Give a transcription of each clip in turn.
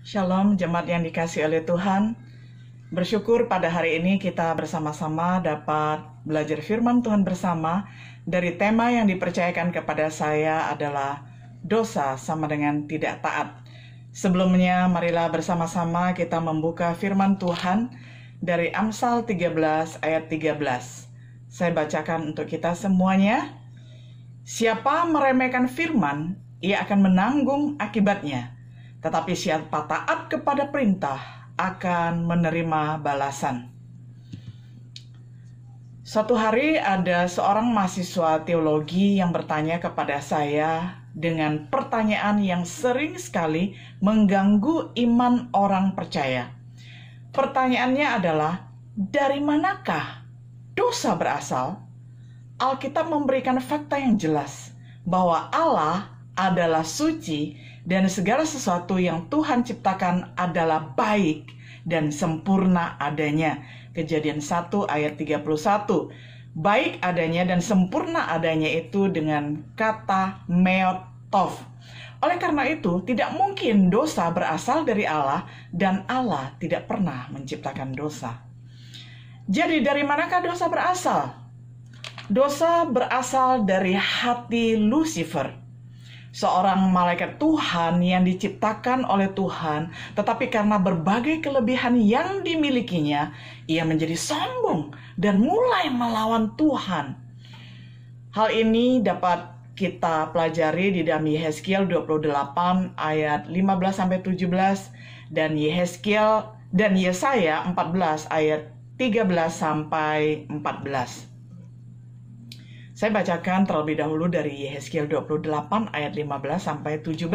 Shalom jemaat yang dikasihi oleh Tuhan. Bersyukur pada hari ini kita bersama-sama dapat belajar firman Tuhan bersama dari tema yang dipercayakan kepada saya adalah dosa sama dengan tidak taat. Sebelumnya marilah bersama-sama kita membuka firman Tuhan dari Amsal 13 ayat 13. Saya bacakan untuk kita semuanya. Siapa meremehkan firman, ia akan menanggung akibatnya. Tetapi siapa taat kepada perintah akan menerima balasan. Suatu hari ada seorang mahasiswa teologi yang bertanya kepada saya dengan pertanyaan yang sering sekali mengganggu iman orang percaya. Pertanyaannya adalah, dari manakah dosa berasal? Alkitab memberikan fakta yang jelas bahwa Allah adalah suci dan segala sesuatu yang Tuhan ciptakan adalah baik dan sempurna adanya. Kejadian 1 ayat 31. Baik adanya dan sempurna adanya itu dengan kata meot tov. Oleh karena itu, tidak mungkin dosa berasal dari Allah dan Allah tidak pernah menciptakan dosa. Jadi dari manakah dosa berasal? Dosa berasal dari hati Lucifer, seorang malaikat Tuhan yang diciptakan oleh Tuhan, tetapi karena berbagai kelebihan yang dimilikinya, ia menjadi sombong dan mulai melawan Tuhan. Hal ini dapat kita pelajari di dalam Yehezkiel 28 ayat 15-17 dan Yesaya 14 ayat 13-14. Saya bacakan terlebih dahulu dari Yehezkiel 28 ayat 15-17.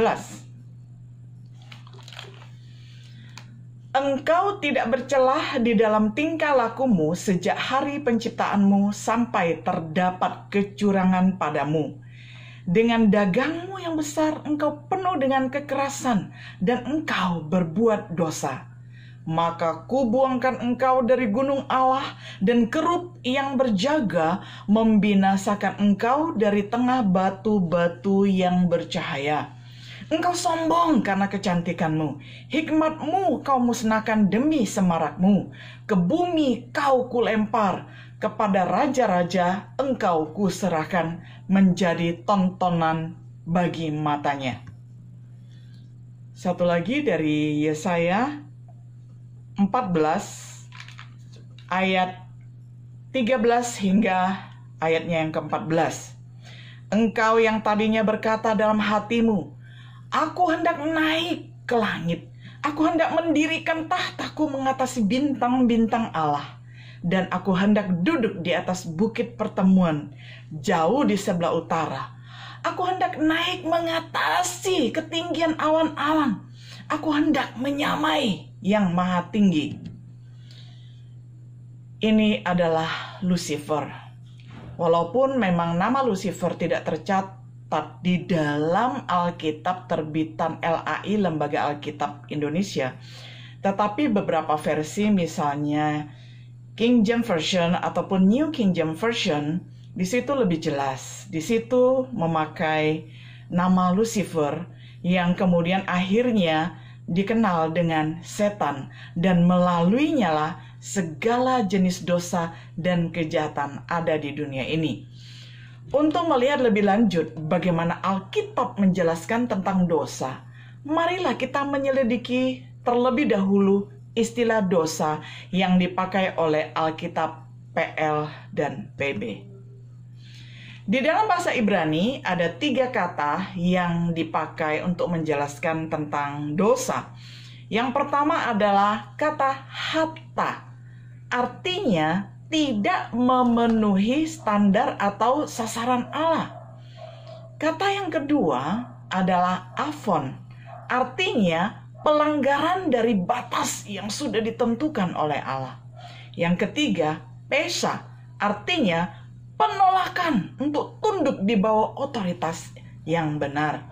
Engkau tidak bercelah di dalam tingkah lakumu sejak hari penciptaanmu sampai terdapat kecurangan padamu. Dengan dagangmu yang besar engkau penuh dengan kekerasan dan engkau berbuat dosa. Maka kubuangkan engkau dari gunung Allah dan kerub yang berjaga membinasakan engkau dari tengah batu-batu yang bercahaya. Engkau sombong karena kecantikanmu, hikmatmu kau musnahkan demi semarakmu. Ke bumi kau kulempar, kepada raja-raja engkau kuserahkan menjadi tontonan bagi matanya. Satu lagi dari Yesaya 14 ayat 13 hingga ayatnya yang ke-14. Engkau yang tadinya berkata dalam hatimu, aku hendak naik ke langit, aku hendak mendirikan tahtaku mengatasi bintang-bintang Allah, dan aku hendak duduk di atas bukit pertemuan jauh di sebelah utara. Aku hendak naik mengatasi ketinggian awan-awan, aku hendak menyamai yang maha tinggi. Ini adalah Lucifer. Walaupun memang nama Lucifer tidak tercatat di dalam Alkitab terbitan LAI, Lembaga Alkitab Indonesia, tetapi beberapa versi misalnya King James Version ataupun New King James Version, di situ lebih jelas. Di situ memakai nama Lucifer yang kemudian akhirnya dikenal dengan setan, dan melaluinya lah segala jenis dosa dan kejahatan ada di dunia ini. Untuk melihat lebih lanjut bagaimana Alkitab menjelaskan tentang dosa, marilah kita menyelidiki terlebih dahulu istilah dosa yang dipakai oleh Alkitab PL dan PB. Di dalam bahasa Ibrani ada 3 kata yang dipakai untuk menjelaskan tentang dosa. Yang pertama adalah kata hatta. Artinya tidak memenuhi standar atau sasaran Allah. Kata yang kedua adalah afon. Artinya pelanggaran dari batas yang sudah ditentukan oleh Allah. Yang ketiga, pesa. Artinya penolakan untuk tunduk di bawah otoritas yang benar.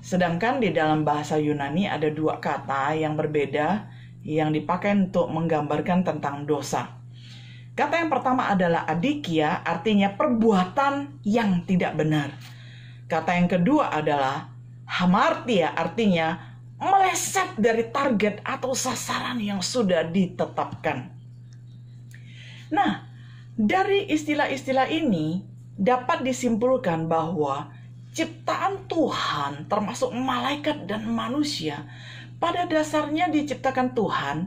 Sedangkan di dalam bahasa Yunani ada 2 kata yang berbeda yang dipakai untuk menggambarkan tentang dosa. Kata yang pertama adalah adikia, artinya perbuatan yang tidak benar. Kata yang kedua adalah hamartia, artinya meleset dari target atau sasaran yang sudah ditetapkan. Nah, dari istilah-istilah ini dapat disimpulkan bahwa ciptaan Tuhan termasuk malaikat dan manusia pada dasarnya diciptakan Tuhan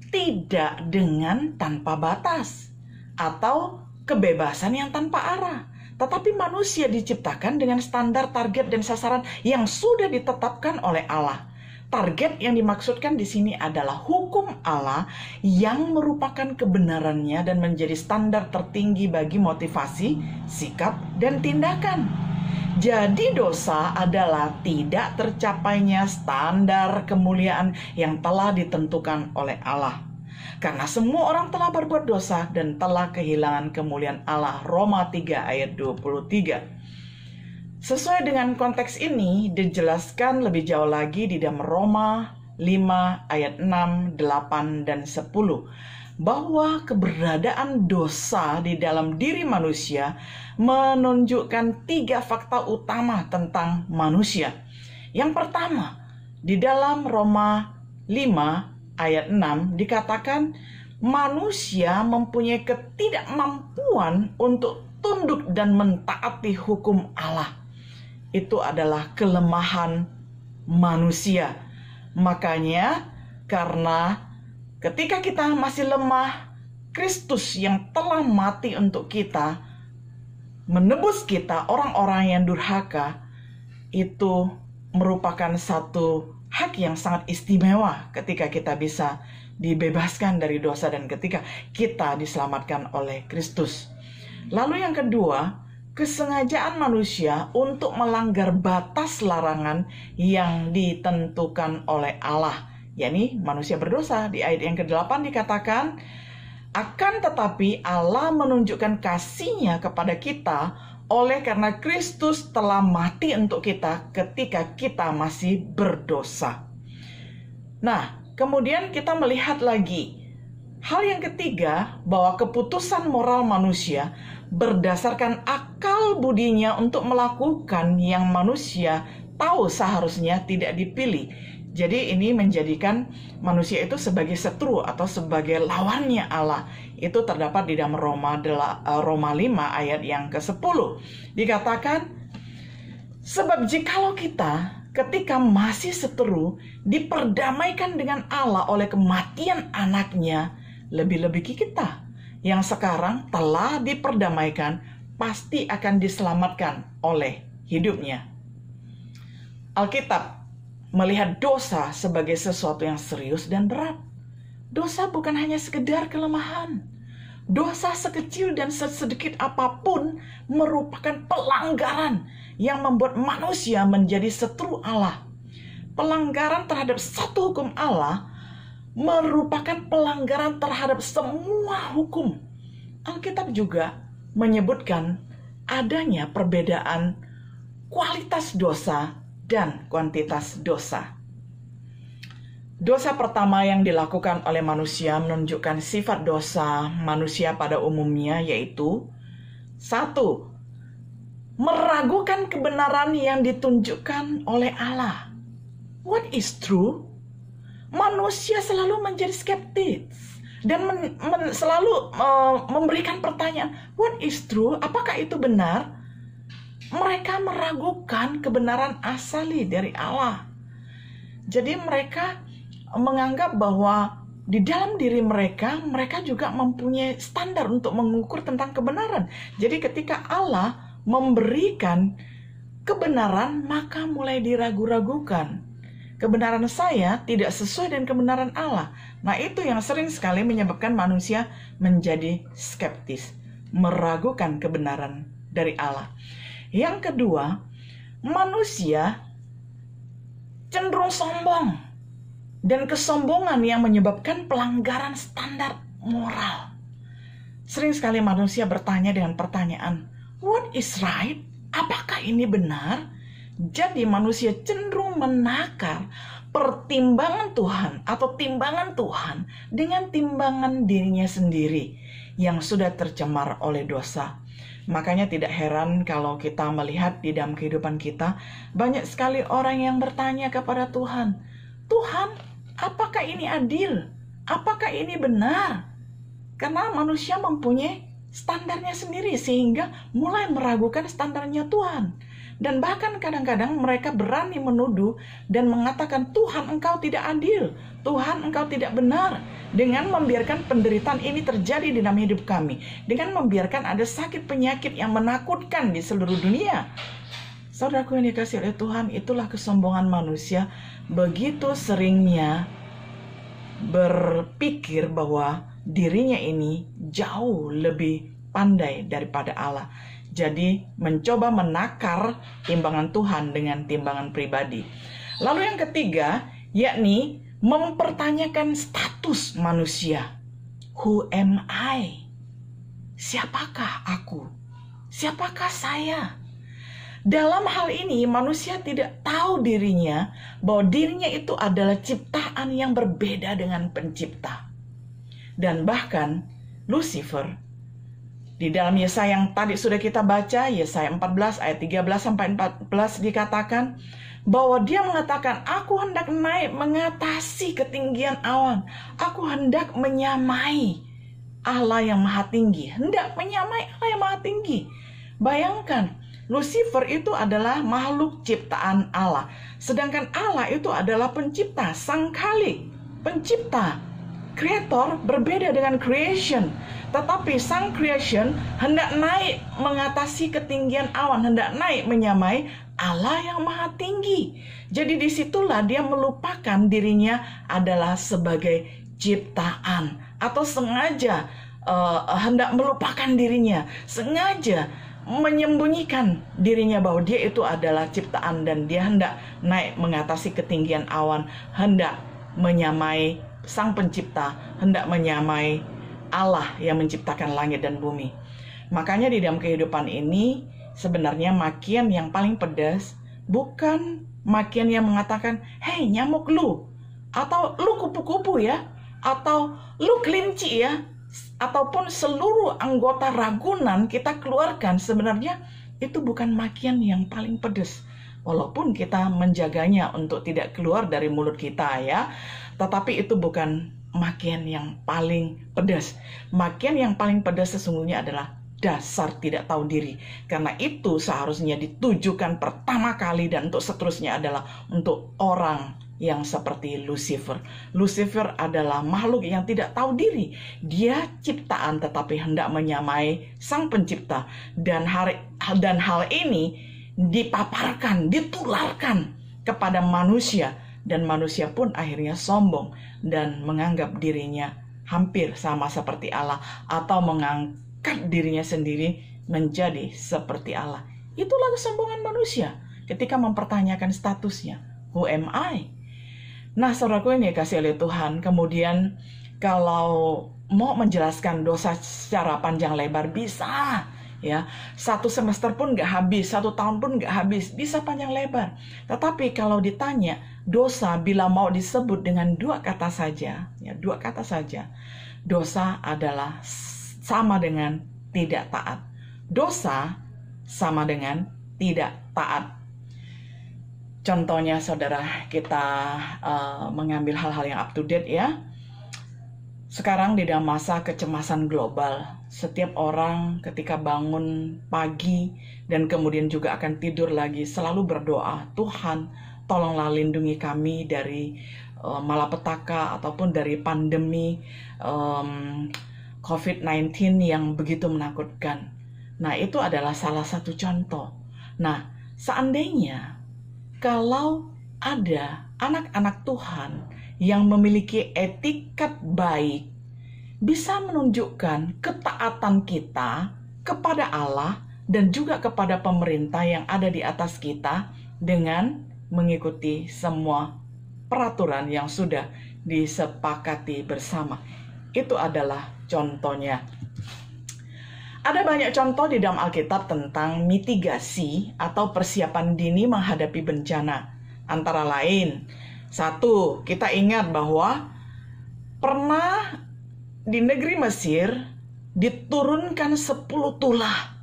tidak dengan tanpa batas atau kebebasan yang tanpa arah. Tetapi manusia diciptakan dengan standar, target, dan sasaran yang sudah ditetapkan oleh Allah. Target yang dimaksudkan di sini adalah hukum Allah yang merupakan kebenarannya dan menjadi standar tertinggi bagi motivasi, sikap, dan tindakan. Jadi dosa adalah tidak tercapainya standar kemuliaan yang telah ditentukan oleh Allah. Karena semua orang telah berbuat dosa dan telah kehilangan kemuliaan Allah. Roma 3 ayat 23. Sesuai dengan konteks ini dijelaskan lebih jauh lagi di dalam Roma 5 ayat 6, 8, dan 10. Bahwa keberadaan dosa di dalam diri manusia menunjukkan 3 fakta utama tentang manusia. Yang pertama, di dalam Roma 5 ayat 6 dikatakan manusia mempunyai ketidakmampuan untuk tunduk dan mentaati hukum Allah. Itu adalah kelemahan manusia. Makanya karena ketika kita masih lemah, Kristus yang telah mati untuk kita, menebus kita orang-orang yang durhaka, itu merupakan satu hak yang sangat istimewa ketika kita bisa dibebaskan dari dosa dan ketika kita diselamatkan oleh Kristus. Lalu yang kedua, kesengajaan manusia untuk melanggar batas larangan yang ditentukan oleh Allah. yakni manusia berdosa. Di ayat yang ke-8 dikatakan, akan tetapi Allah menunjukkan kasih-Nya kepada kita oleh karena Kristus telah mati untuk kita ketika kita masih berdosa. Nah, kemudian kita melihat lagi hal yang ketiga, bahwa keputusan moral manusia berdasarkan akal budinya untuk melakukan yang manusia tahu seharusnya tidak dipilih. Jadi ini menjadikan manusia itu sebagai setru atau sebagai lawannya Allah. Itu terdapat di dalam Roma 5 ayat yang ke-10. Dikatakan, sebab jikalau kita ketika masih seteru diperdamaikan dengan Allah oleh kematian anaknya, lebih-lebih kita yang sekarang telah diperdamaikan pasti akan diselamatkan oleh hidupnya. Alkitab melihat dosa sebagai sesuatu yang serius dan berat. Dosa bukan hanya sekedar kelemahan. Dosa sekecil dan sesedikit apapun merupakan pelanggaran yang membuat manusia menjadi setru Allah. Pelanggaran terhadap satu hukum Allah merupakan pelanggaran terhadap semua hukum. Alkitab juga menyebutkan adanya perbedaan kualitas dosa dan kuantitas dosa. Dosa pertama yang dilakukan oleh manusia menunjukkan sifat dosa manusia pada umumnya, yaitu 1. Meragukan kebenaran yang ditunjukkan oleh Allah. What is true? Manusia selalu menjadi skeptis dan selalu memberikan pertanyaan, what is true? Apakah itu benar? Mereka meragukan kebenaran asali dari Allah. Jadi mereka menganggap bahwa di dalam diri mereka juga mempunyai standar untuk mengukur tentang kebenaran. Jadi ketika Allah memberikan kebenaran, maka mulai diragu-ragukan. Kebenaran saya tidak sesuai dengan kebenaran Allah. Nah, itu yang sering sekali menyebabkan manusia menjadi skeptis, meragukan kebenaran dari Allah. Yang kedua, manusia cenderung sombong, dan kesombongan yang menyebabkan pelanggaran standar moral. Sering sekali manusia bertanya dengan pertanyaan, what is right? Apakah ini benar? Jadi manusia cenderung menakar pertimbangan Tuhan atau timbangan Tuhan dengan timbangan dirinya sendiri yang sudah tercemar oleh dosa. Makanya tidak heran kalau kita melihat di dalam kehidupan kita, banyak sekali orang yang bertanya kepada Tuhan, Tuhan, apakah ini adil? Apakah ini benar? Karena manusia mempunyai standarnya sendiri, sehingga mulai meragukan standarnya Tuhan. Dan bahkan kadang-kadang mereka berani menuduh dan mengatakan, Tuhan, engkau tidak adil, Tuhan, engkau tidak benar, dengan membiarkan penderitaan ini terjadi di dalam hidup kami, dengan membiarkan ada sakit penyakit yang menakutkan di seluruh dunia. Saudaraku yang dikasihi oleh Tuhan, itulah kesombongan manusia, begitu seringnya berpikir bahwa dirinya ini jauh lebih pandai daripada Allah. Jadi mencoba menakar timbangan Tuhan dengan timbangan pribadi. Lalu yang ketiga, yakni mempertanyakan status manusia. Who am I? Siapakah aku? Siapakah saya? Dalam hal ini manusia tidak tahu dirinya, bahwa dirinya itu adalah ciptaan yang berbeda dengan pencipta. Dan bahkan Lucifer, di dalam Yesaya yang tadi sudah kita baca, Yesaya 14 ayat 13-14 dikatakan bahwa dia mengatakan, aku hendak naik mengatasi ketinggian awan. Aku hendak menyamai Allah yang maha tinggi. Hendak menyamai Allah yang maha tinggi. Bayangkan, Lucifer itu adalah makhluk ciptaan Allah. Sedangkan Allah itu adalah pencipta, sang Khalik, pencipta. Creator berbeda dengan creation. Tetapi sang creation hendak naik mengatasi ketinggian awan, hendak naik menyamai Allah yang maha tinggi. Jadi disitulah dia melupakan dirinya adalah sebagai ciptaan, atau sengaja hendak melupakan dirinya, sengaja menyembunyikan dirinya bahwa dia itu adalah ciptaan, dan dia hendak naik mengatasi ketinggian awan, hendak menyamai sang pencipta, hendak menyamai Allah yang menciptakan langit dan bumi. Makanya di dalam kehidupan ini sebenarnya makian yang paling pedas bukan makian yang mengatakan, hei nyamuk lu, atau lu kupu-kupu ya, atau lu kelinci ya, ataupun seluruh anggota ragunan kita keluarkan. Sebenarnya itu bukan makian yang paling pedas, walaupun kita menjaganya untuk tidak keluar dari mulut kita ya, tetapi itu bukan makian yang paling pedas. Makian yang paling pedas sesungguhnya adalah dasar tidak tahu diri. Karena itu seharusnya ditujukan pertama kali dan untuk seterusnya adalah untuk orang yang seperti Lucifer. Lucifer adalah makhluk yang tidak tahu diri. Dia ciptaan tetapi hendak menyamai sang pencipta. Dan hal ini dipaparkan, ditularkan kepada manusia. Dan manusia pun akhirnya sombong dan menganggap dirinya hampir sama seperti Allah, atau mengangkat dirinya sendiri menjadi seperti Allah. Itulah kesombongan manusia ketika mempertanyakan statusnya. Who am I? Nah, saudaraku yang dikasihi oleh Tuhan, kemudian kalau mau menjelaskan dosa secara panjang lebar bisa, ya, 1 semester pun nggak habis, 1 tahun pun nggak habis, bisa panjang lebar. Tetapi kalau ditanya dosa, bila mau disebut dengan 2 kata saja, ya 2 kata saja, dosa adalah sama dengan tidak taat. Dosa sama dengan tidak taat. Contohnya saudara, kita mengambil hal-hal yang up to date ya. Sekarang di dalam masa kecemasan global, setiap orang ketika bangun pagi dan kemudian juga akan tidur lagi selalu berdoa, Tuhan tolonglah lindungi kami dari malapetaka ataupun dari pandemi COVID-19 yang begitu menakutkan. Nah, itu adalah salah satu contoh. Nah, seandainya kalau ada anak-anak Tuhan yang memiliki etikat baik, bisa menunjukkan ketaatan kita kepada Allah dan juga kepada pemerintah yang ada di atas kita dengan mengikuti semua peraturan yang sudah disepakati bersama. Itu adalah contohnya. Ada banyak contoh di dalam Alkitab tentang mitigasi atau persiapan dini menghadapi bencana. Antara lain, 1, kita ingat bahwa pernah di negeri Mesir diturunkan 10 tulah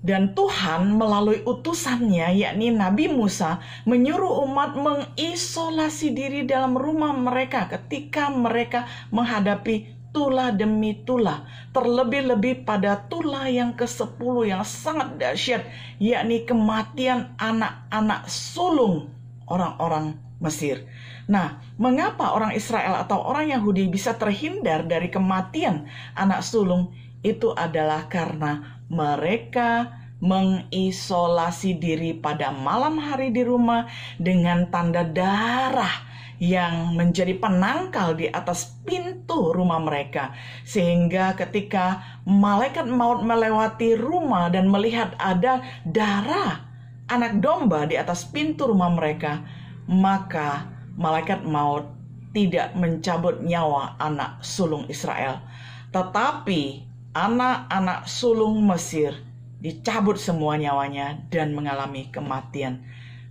Dan Tuhan melalui utusannya, yakni Nabi Musa, menyuruh umat mengisolasi diri dalam rumah mereka ketika mereka menghadapi tulah demi tulah. Terlebih-lebih pada tulah yang ke-10 yang sangat dahsyat, yakni kematian anak-anak sulung orang-orang Mesir. Nah, mengapa orang Israel atau orang Yahudi bisa terhindar dari kematian anak sulung? Itu adalah karena mereka mengisolasi diri pada malam hari di rumah dengan tanda darah yang menjadi penangkal di atas pintu rumah mereka. Sehingga ketika malaikat maut melewati rumah dan melihat ada darah anak domba di atas pintu rumah mereka, maka malaikat maut tidak mencabut nyawa anak sulung Israel, tetapi anak-anak sulung Mesir dicabut semua nyawanya dan mengalami kematian.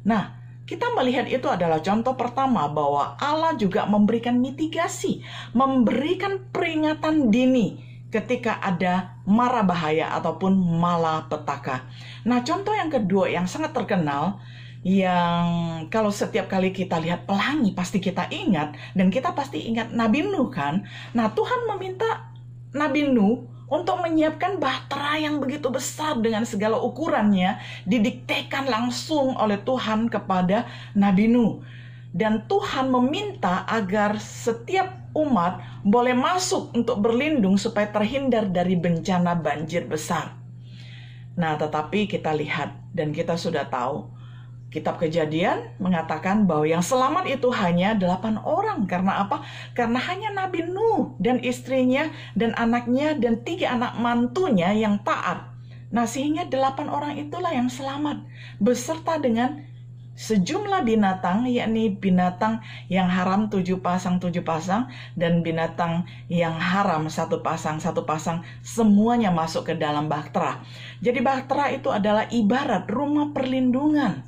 Nah, kita melihat itu adalah contoh pertama bahwa Allah juga memberikan mitigasi, memberikan peringatan dini ketika ada mara bahaya ataupun malapetaka. Nah, contoh yang kedua yang sangat terkenal, yang kalau setiap kali kita lihat pelangi pasti kita ingat, dan kita pasti ingat Nabi Nuh kan. Nah, Tuhan meminta Nabi Nuh untuk menyiapkan bahtera yang begitu besar dengan segala ukurannya, didiktekan langsung oleh Tuhan kepada Nabi Nuh. Dan Tuhan meminta agar setiap umat boleh masuk untuk berlindung supaya terhindar dari bencana banjir besar. Nah, tetapi kita lihat dan kita sudah tahu, Kitab Kejadian mengatakan bahwa yang selamat itu hanya 8 orang. Karena apa? Karena hanya Nabi Nuh dan istrinya dan anaknya dan 3 anak mantunya yang taat. Nah, sehingga 8 orang itulah yang selamat, beserta dengan sejumlah binatang, yakni binatang yang haram 7 pasang, dan binatang yang haram 1 pasang, semuanya masuk ke dalam bahtera. Jadi bahtera itu adalah ibarat rumah perlindungan,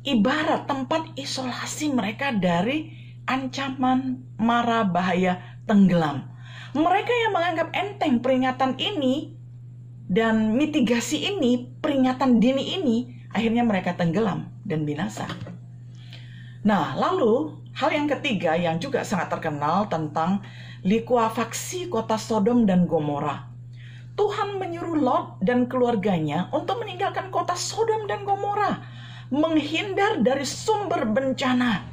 ibarat tempat isolasi mereka dari ancaman mara bahaya tenggelam. Mereka yang menganggap enteng peringatan ini dan mitigasi ini, peringatan dini ini, akhirnya mereka tenggelam dan binasa. Nah, lalu hal yang ketiga yang juga sangat terkenal tentang likuifaksi kota Sodom dan Gomora. Tuhan menyuruh Lot dan keluarganya untuk meninggalkan kota Sodom dan Gomora, menghindar dari sumber bencana.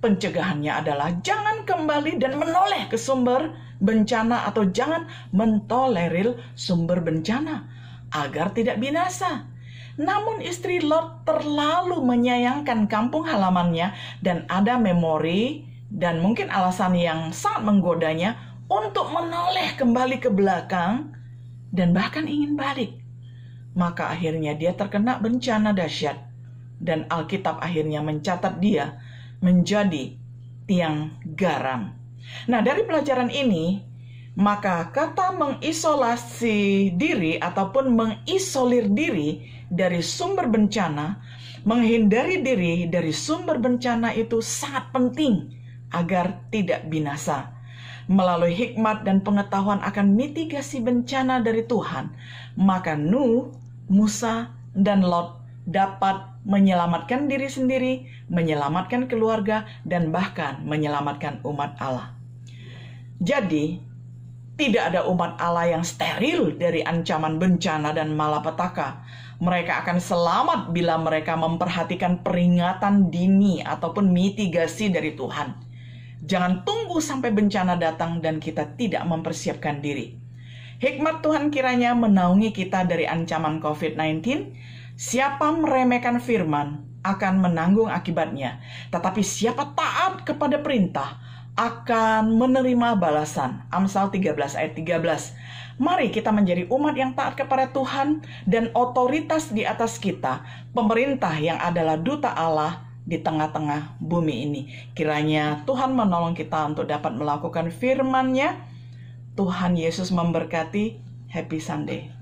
Pencegahannya adalah jangan kembali dan menoleh ke sumber bencana atau jangan mentolerir sumber bencana agar tidak binasa. Namun istri Lot terlalu menyayangkan kampung halamannya dan ada memori dan mungkin alasan yang sangat menggodanya untuk menoleh kembali ke belakang dan bahkan ingin balik. Maka akhirnya dia terkena bencana dahsyat. Dan Alkitab akhirnya mencatat dia menjadi tiang garam. Nah, dari pelajaran ini, maka kata mengisolasi diri ataupun mengisolir diri dari sumber bencana, menghindari diri dari sumber bencana itu sangat penting agar tidak binasa. Melalui hikmat dan pengetahuan akan mitigasi bencana dari Tuhan, maka Nuh, Musa, dan Lot dapat menyelamatkan diri sendiri, menyelamatkan keluarga, dan bahkan menyelamatkan umat Allah. Jadi, tidak ada umat Allah yang steril dari ancaman bencana dan malapetaka. Mereka akan selamat bila mereka memperhatikan peringatan dini ataupun mitigasi dari Tuhan. Jangan tunggu sampai bencana datang dan kita tidak mempersiapkan diri. Hikmat Tuhan kiranya menaungi kita dari ancaman COVID-19. Siapa meremehkan firman akan menanggung akibatnya, tetapi siapa taat kepada perintah akan menerima balasan. Amsal 13 ayat 13. Mari kita menjadi umat yang taat kepada Tuhan dan otoritas di atas kita, pemerintah yang adalah duta Allah di tengah-tengah bumi ini. Kiranya Tuhan menolong kita untuk dapat melakukan firman-Nya. Tuhan Yesus memberkati. Happy Sunday.